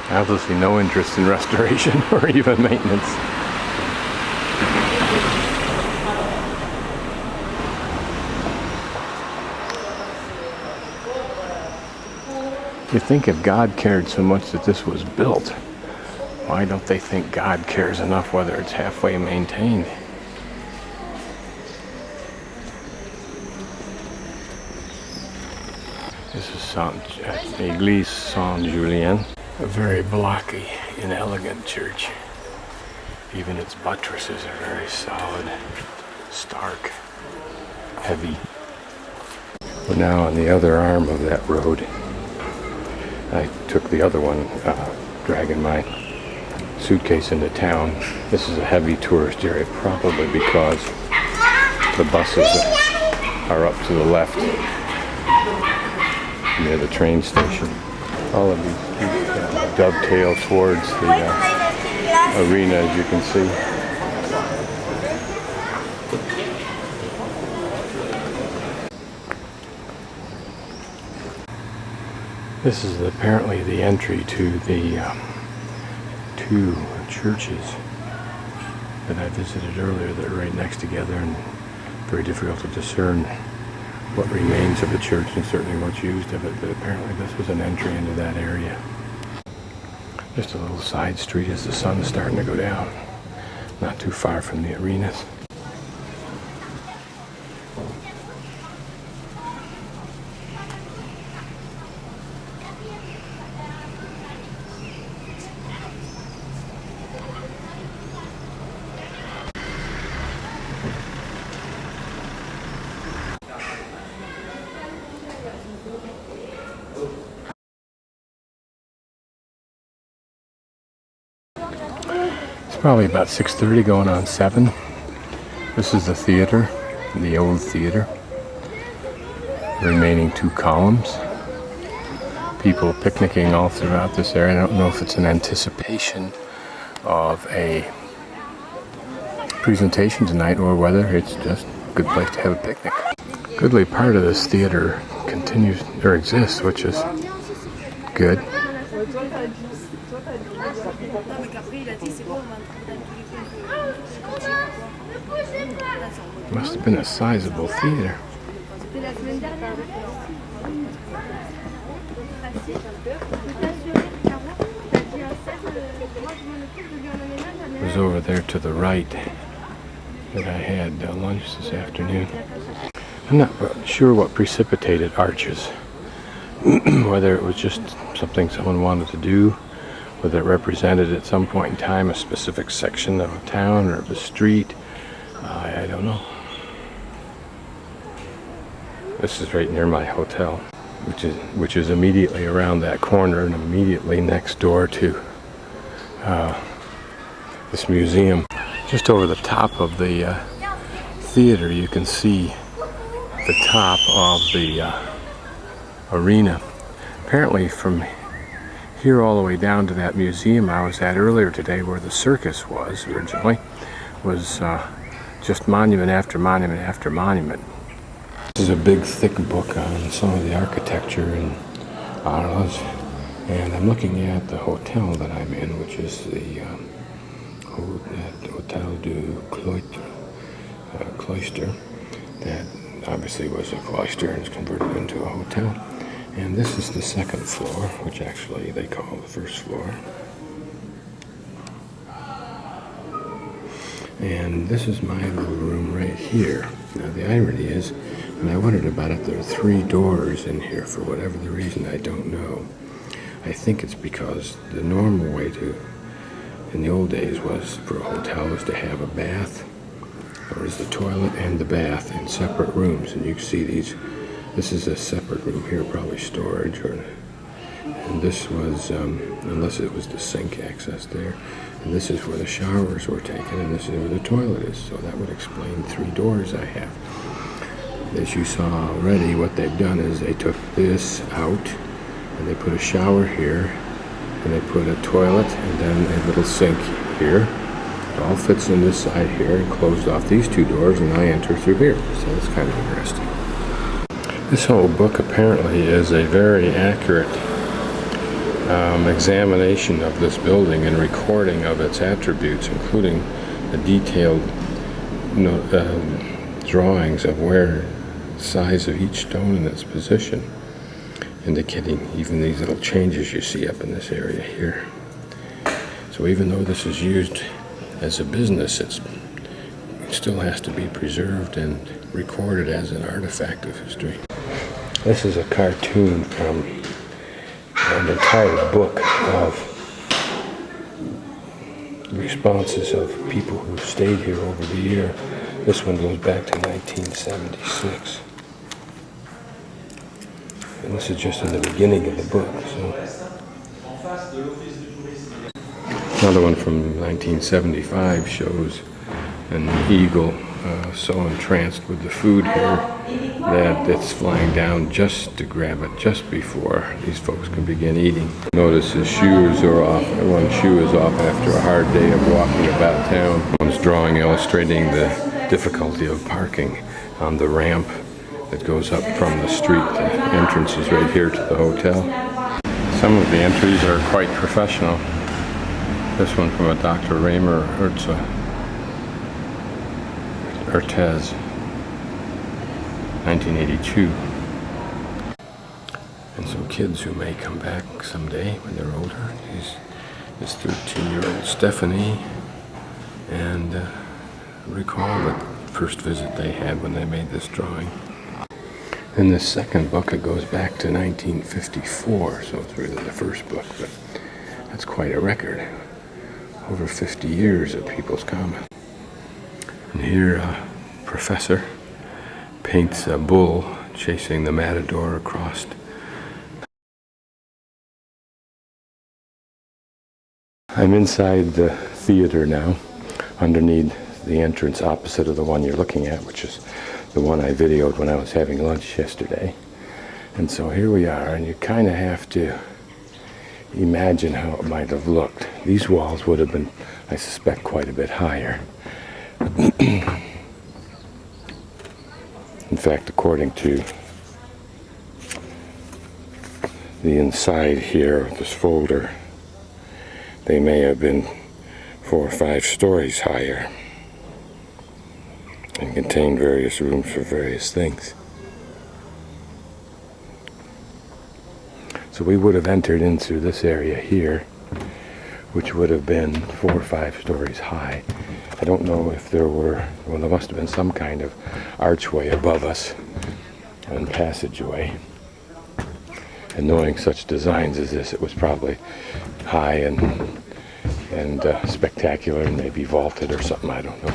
Obviously no interest in restoration or even maintenance. You think if God cared so much that this was built, why don't they think God cares enough whether it's halfway maintained? This is Église Saint-Julien, a very blocky, inelegant church. Even its buttresses are very solid, stark, heavy. We're now on the other arm of that road. I took the other one, dragging my suitcase into town. This is a heavy tourist area, probably because the buses are up to the left near the train station. All of these streets dovetail towards the arena, as you can see. This is apparently the entry to the two churches that I visited earlier that are right next together, and very difficult to discern what remains of the church and certainly what's used of it, but apparently this was an entry into that area. Just a little side street as the sun is starting to go down, not too far from the arenas. Probably about 6:30 going on 7. This is the theater, the old theater. The remaining 2 columns. People picnicking all throughout this area. I don't know if it's an anticipation of a presentation tonight or whether it's just a good place to have a picnic. Goodly part of this theater continues or exists, which is good. Must have been a sizable theater. It was over there to the right that I had lunch this afternoon. I'm not sure what precipitated Arches. Whether it was just something someone wanted to do, whether it represented at some point in time a specific section of a town or of a street, I don't know. This is right near my hotel, which is immediately around that corner and immediately next door to this museum. Just over the top of the theater, you can see the top of the arena. Apparently from here all the way down to that museum I was at earlier today, where the circus was originally, was just monument after monument after monument. This is a big thick book on some of the architecture in Arles, and I'm looking at the hotel that I'm in, which is the Hotel du Cloister, that obviously was a cloister and is converted into a hotel. And this is the second floor, which actually they call the first floor. And this is my little room right here. Now the irony is, and I wondered about it, there are 3 doors in here for whatever the reason, I don't know. I think it's because the normal way to, in the old days, was for a hotel was to have a bath, or is the toilet and the bath in separate rooms. And you can see these. This is a separate room here, probably storage, and this was, unless it was the sink access there, and this is where the showers were taken, and this is where the toilet is, so that would explain 3 doors I have. As you saw already, what they've done is they took this out, and they put a shower here, and they put a toilet, and then a little sink here. It all fits in this side here, and closed off these 2 doors, and I enter through here, so it's kind of interesting. This whole book apparently is a very accurate examination of this building and recording of its attributes, including the detailed drawings of where the size of each stone in its position, indicating even these little changes you see up in this area here. So even though this is used as a business, it still has to be preserved and recorded as an artifact of history. This is a cartoon from an entire book of responses of people who stayed here over the year. This one goes back to 1976. And this is just in the beginning of the book. So. Another one from 1975 shows an eagle so entranced with the food here that it's flying down just to grab it just before these folks can begin eating. Notice his shoes are off. One shoe is off after a hard day of walking about town. One's drawing illustrating the difficulty of parking on the ramp that goes up from the street. The entrance is right here to the hotel. Some of the entries are quite professional. This one from a Dr. Raymer Urtez, 1982. And so kids who may come back someday when they're older, is 13-year-old Stephanie, and recall the first visit they had when they made this drawing. In this second book, it goes back to 1954, so it's really the first book, but that's quite a record. Over 50 years of people's comments. And here a professor paints a bull chasing the matador across. I'm inside the theater now, underneath the entrance opposite of the one you're looking at, which is the one I videoed when I was having lunch yesterday. And so here we are, and you kind of have to imagine how it might have looked. These walls would have been, I suspect, quite a bit higher. In fact, according to the inside here of this folder, they may have been 4 or 5 stories higher and contained various rooms for various things. So we would have entered into this area here, which would have been 4 or 5 stories high. I don't know if there were, well, there must have been some kind of archway above us and passageway. And knowing such designs as this, it was probably high and spectacular and maybe vaulted or something, I don't know.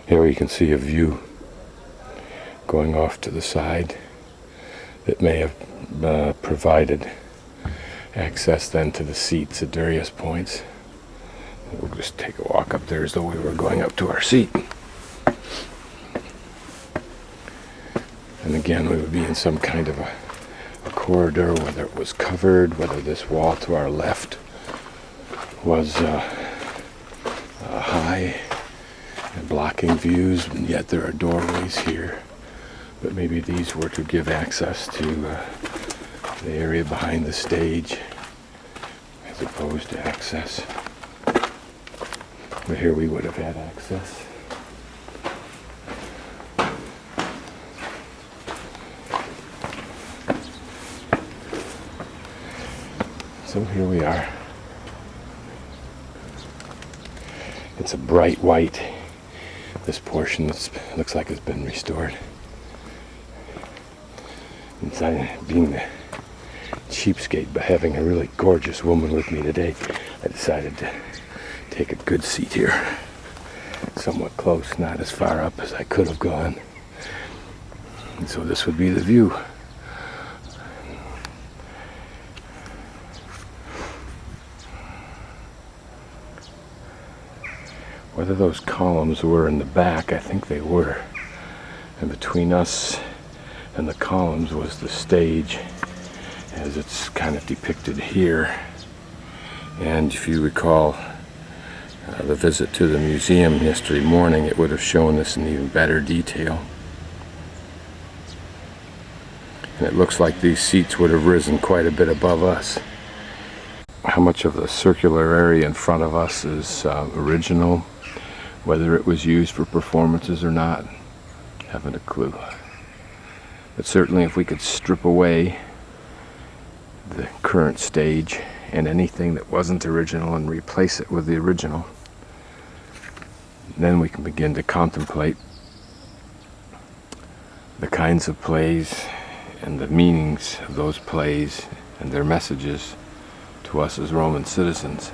Here you can see a view going off to the side that may have provided access then to the seats at various points. We'll just take a walk up there as though we were going up to our seat. And again, we would be in some kind of a corridor, whether it was covered, whether this wall to our left was high and blocking views, and yet there are doorways here. But maybe these were to give access to the area behind the stage as opposed to access. But here we would have had access. So here we are. It's a bright white. This portion looks like it's been restored. Inside, being the cheapskate, but having a really gorgeous woman with me today, I decided to take a good seat here. Somewhat close, not as far up as I could have gone. And so this would be the view. Whether those columns were in the back, I think they were. And between us and the columns was the stage, as it's kind of depicted here. And if you recall, the visit to the museum yesterday morning, it would have shown this in even better detail. And it looks like these seats would have risen quite a bit above us. How much of the circular area in front of us is original, whether it was used for performances or not, haven't a clue. But certainly if we could strip away the current stage and anything that wasn't original and replace it with the original, then we can begin to contemplate the kinds of plays and the meanings of those plays and their messages to us as Roman citizens.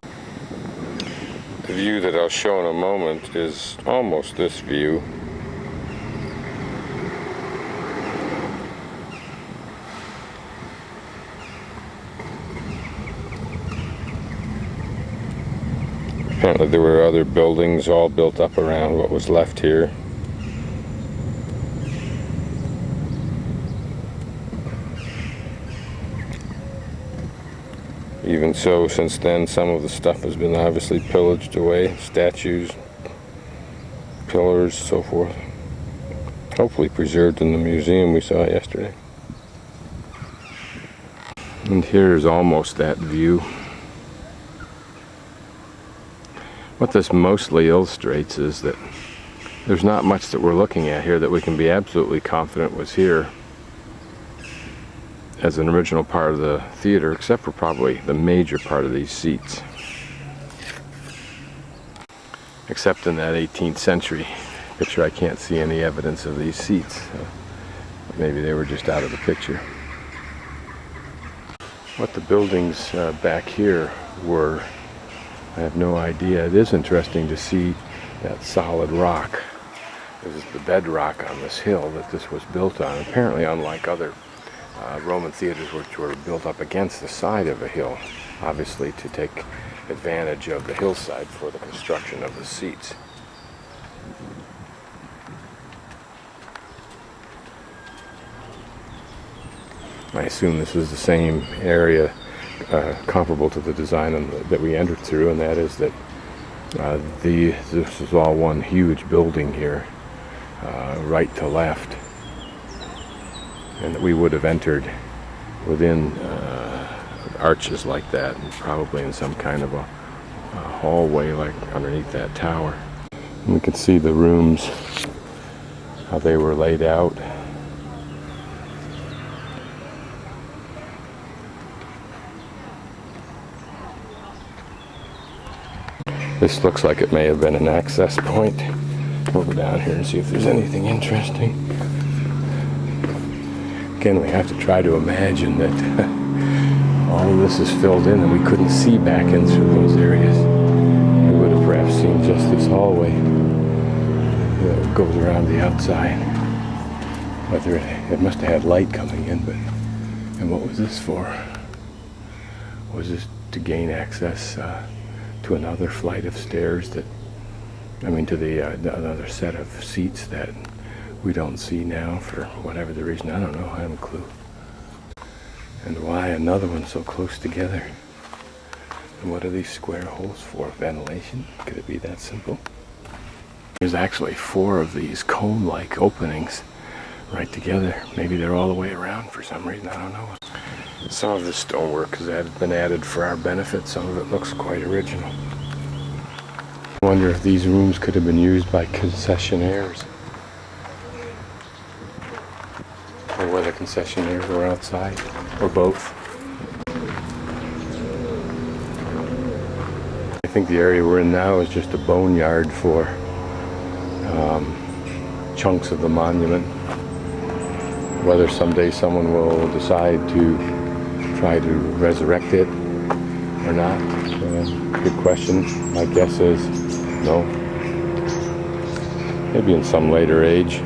The view that I'll show in a moment is almost this view. Apparently there were other buildings all built up around what was left here. Even so, since then, some of the stuff has been obviously pillaged away. Statues, pillars, so forth. Hopefully preserved in the museum we saw yesterday. And here's almost that view. What this mostly illustrates is that there's not much that we're looking at here that we can be absolutely confident was here as an original part of the theater, except for probably the major part of these seats. Except in that 18th century picture, I can't see any evidence of these seats. Maybe they were just out of the picture. What the buildings back here were, I have no idea. It is interesting to see that solid rock. This is the bedrock on this hill that this was built on. Apparently, unlike other Roman theaters which were built up against the side of a hill, obviously to take advantage of the hillside for the construction of the seats. I assume this is the same area comparable to the design that we entered through, and that is that this is all one huge building here, right to left, and that we would have entered within arches like that, and probably in some kind of a hallway like underneath that tower. And we can see the rooms, how they were laid out. This looks like it may have been an access point. We'll go down here and see if there's anything interesting. Again, we have to try to imagine that all of this is filled in and we couldn't see back in through those areas. We would have perhaps seen just this hallway that goes around the outside. Whether it must have had light coming in, but and what was this for? Was this to gain access to another flight of stairs to another set of seats that we don't see now for whatever the reason? I don't know, I haven't a clue. And why another one so close together? And what are these square holes for? Ventilation? Could it be that simple? There's actually 4 of these cone-like openings right together. Maybe they're all the way around for some reason, I don't know. Some of this stonework has been added for our benefit. Some of it looks quite original. I wonder if these rooms could have been used by concessionaires, or whether concessionaires were outside, or both. I think the area we're in now is just a boneyard for chunks of the monument. Whether someday someone will decide to try to resurrect it or not, good question. My guess is no. Maybe in some later age,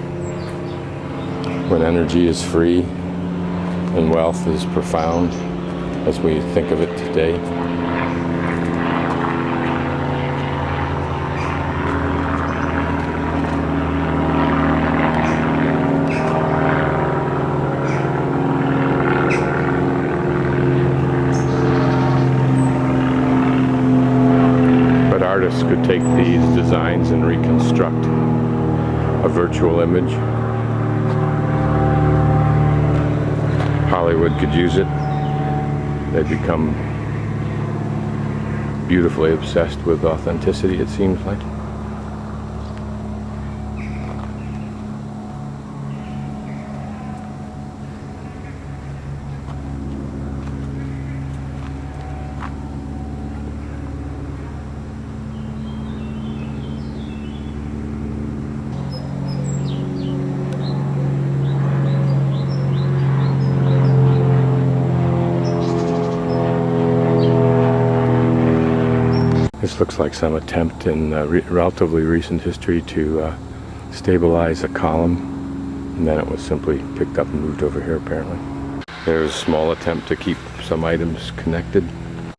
when energy is free and wealth is profound as we think of it today. artists could take these designs and reconstruct a virtual image. Hollywood could use it. They'd become beautifully obsessed with authenticity, it seems like. This looks like some attempt in relatively recent history to stabilize a column, and then it was simply picked up and moved over here apparently. There's a small attempt to keep some items connected.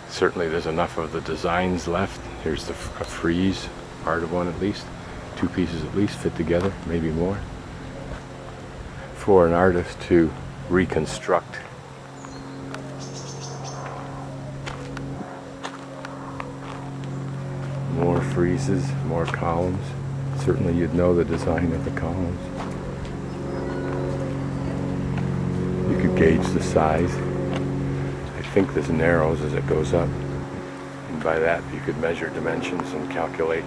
Certainly there's enough of the designs left. Here's a frieze, part of one at least. 2 pieces at least fit together, maybe more. For an artist to reconstruct. More friezes, more columns. Certainly you'd know the design of the columns. You could gauge the size. I think this narrows as it goes up. And by that you could measure dimensions and calculate,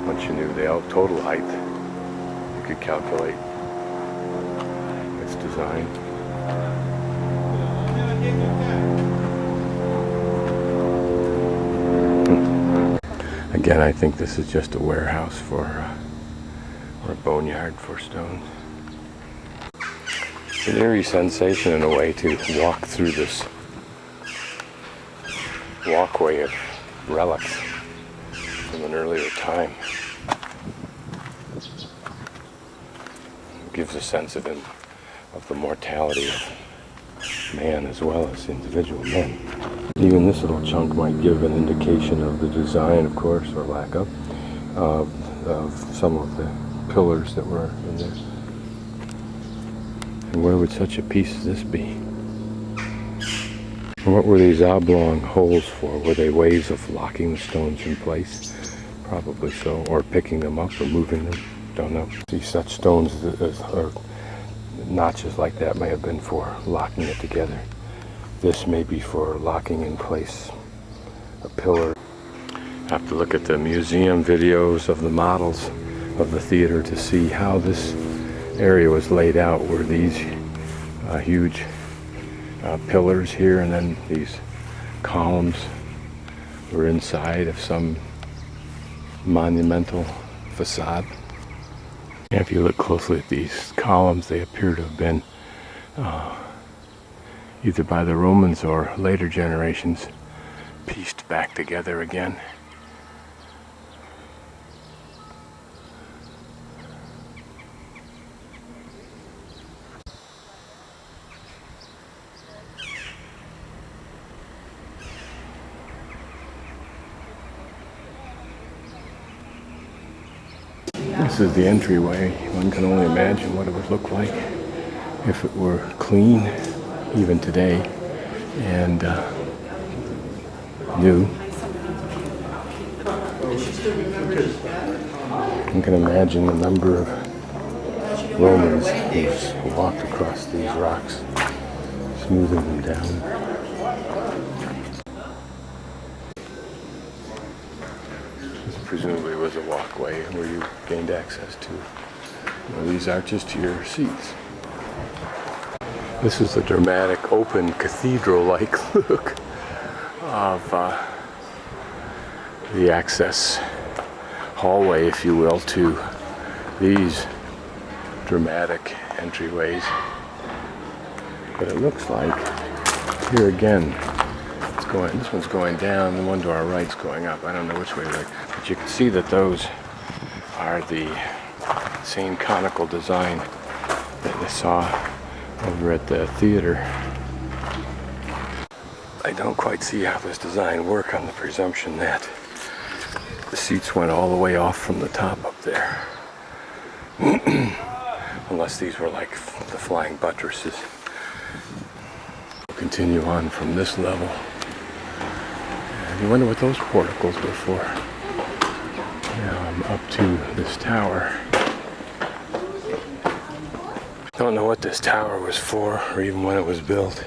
once you knew the total height, you could calculate its design. Again, I think this is just a warehouse for, or a boneyard for stones. It's an eerie sensation in a way to walk through this walkway of relics from an earlier time. It gives a sense of the mortality of man as well as individual men. Even this little chunk might give an indication of the design, of course, or lack of some of the pillars that were in there. And where would such a piece as this be? And what were these oblong holes for? Were they ways of locking the stones in place? Probably so, or picking them up or moving them. Don't know. See, such stones or notches like that may have been for locking it together. This may be for locking in place a pillar. I have to look at the museum videos of the models of the theater to see how this area was laid out. Were these huge pillars here, and then these columns were inside of some monumental facade. And if you look closely at these columns, they appear to have been either by the Romans or later generations pieced back together again. This is the entryway. One can only imagine what it would look like if it were clean, even today, and new. You can imagine the number of Romans who walked across these rocks, smoothing them down. This presumably was a walkway where you gained access to these arches to your seats. This is a dramatic, open, cathedral-like look of the access hallway, if you will, to these dramatic entryways. But it looks like here again, this one's going down, the one to our right's going up. I don't know which way, but you can see that those are the same conical design that I saw over at the theater. I don't quite see how this design works on the presumption that the seats went all the way off from the top up there. Unless these were like the flying buttresses. We'll continue on from this level. And you wonder what those porticles were for. up to this tower. Don't know what this tower was for or even when it was built.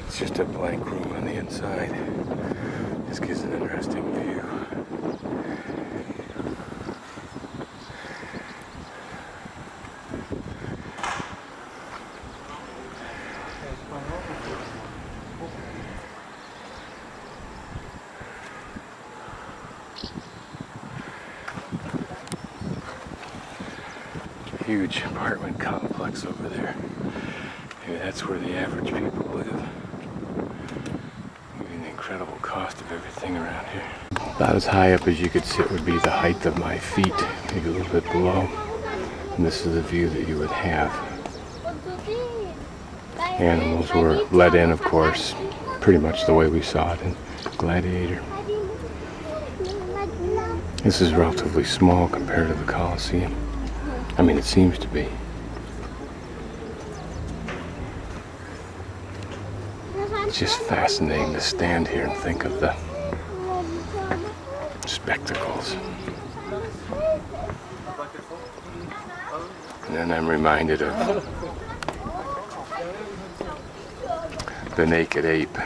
It's just a blank room on the inside. This gives an interesting view. Huge apartment complex over there. Maybe that's where the average people live. Maybe the incredible cost of everything around here. About as high up as you could sit would be the height of my feet, maybe a little bit below. And this is the view that you would have. Animals were let in, of course, pretty much the way we saw it in Gladiator. This is relatively small compared to the Coliseum. I mean, it seems to be. It's just fascinating to stand here and think of the spectacles. And then I'm reminded of The Naked Ape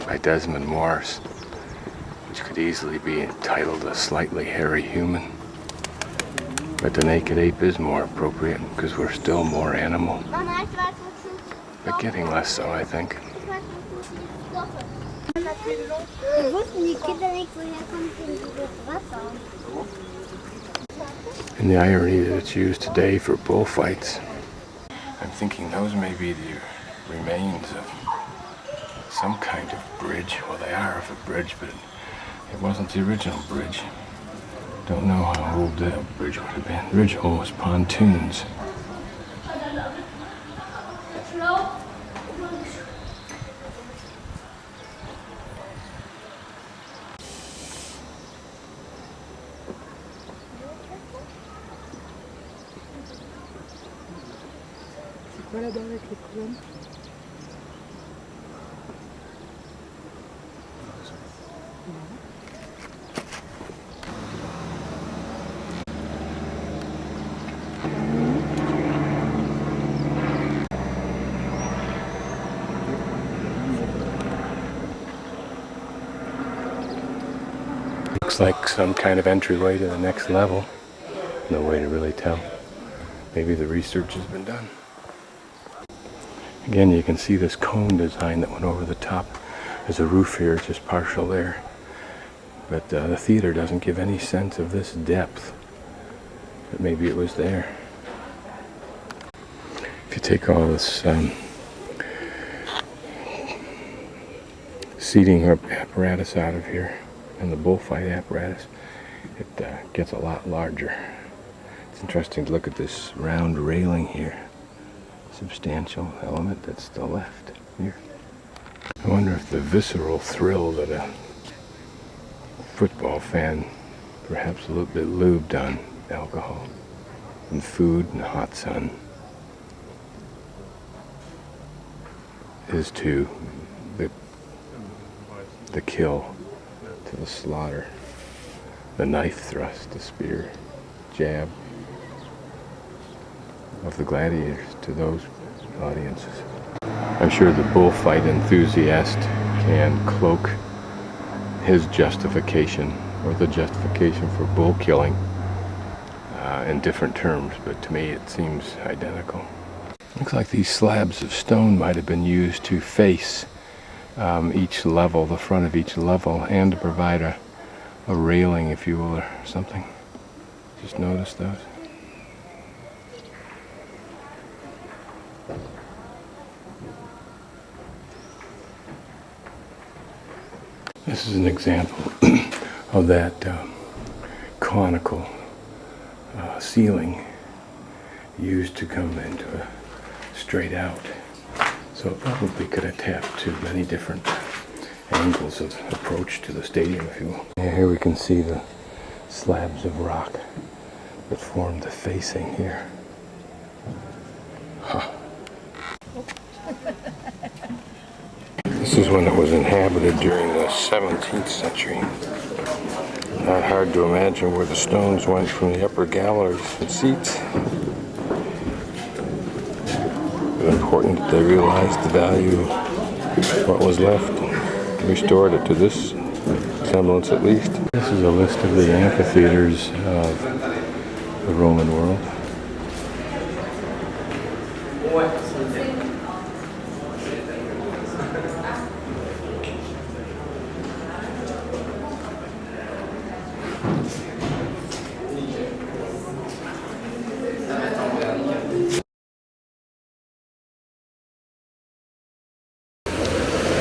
by Desmond Morris, which could easily be entitled A Slightly Hairy Human. But The Naked Ape is more appropriate because we're still more animal. But getting less so, I think. And the irony that it's used today for bullfights. I'm thinking those may be the remains of some kind of bridge. Well, they are of a bridge, but it wasn't the original bridge. Don't know how old that bridge would have been. The original was pontoons. Looks like some kind of entryway to the next level. No way to really tell. Maybe the research has been done. Again, you can see this cone design that went over the top. There's a roof here, it's just partial there. But the theater doesn't give any sense of this depth. But maybe it was there. If you take all this seating apparatus out of here, and the bullfight apparatus, it gets a lot larger. It's interesting to look at this round railing here. Substantial element that's still left here. I wonder if the visceral thrill that a football fan, perhaps a little bit lubed on alcohol and food and hot sun, is to the kill, to the slaughter, the knife thrust, the spear, jab of the gladiators to those audiences. I'm sure the bullfight enthusiast can cloak his justification or the justification for bull killing in different terms, but to me it seems identical. Looks like these slabs of stone might have been used to face each level, the front of each level, and to provide a railing, if you will, or something. Just notice those. This is an example of that conical ceiling used to come into a straight out. So it probably could have tapped to many different angles of approach to the stadium, if you will. And here we can see the slabs of rock that form the facing here. Huh. This is when it was inhabited during the 17th century. Not hard to imagine where the stones went from the upper galleries and seats. But important that they realized the value of what was left, restored it to this semblance at least. This is a list of the amphitheaters of the Roman world.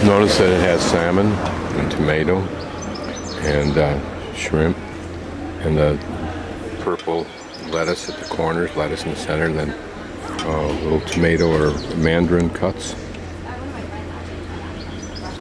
Notice that it has salmon and tomato and shrimp and the purple lettuce at the corners, lettuce in the center, and then little tomato or mandarin cuts.